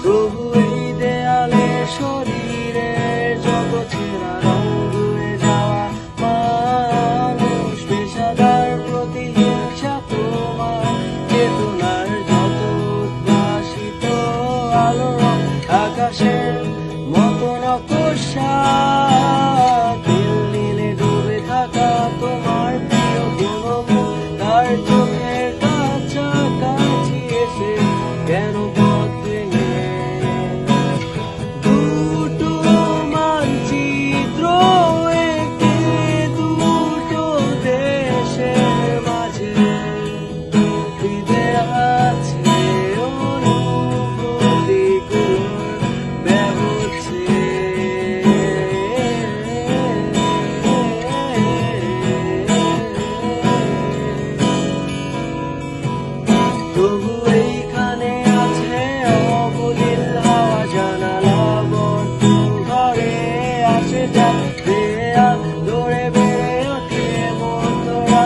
তবু এই দেয়ালে শরীরের যত ছেঁড়া রং ধুয়ে যাওয়া মানুষ পেশাদার প্রতিহিংসা তোমার চেতনার যত উদ্ভাসিত আলো আকাশের মতো নকশা তেল নীলে ডুবে থাকা তোমার প্রিয় কোনো মুখ তার চোখের কাছাকাছি এসে কেন পথ ভেঙে দুটো মানচিত্র এঁকে দুটো দেশের মাঝে হৃদে আছে অনুভূতিগুলোর ব্যবচ্ছে তবু এইখানে আছে অবলীল হাওয়া জানালা বন্ধ ঘরে আসে যায় দেয়াল ধরে বেড়ে ওঠে মন তোরা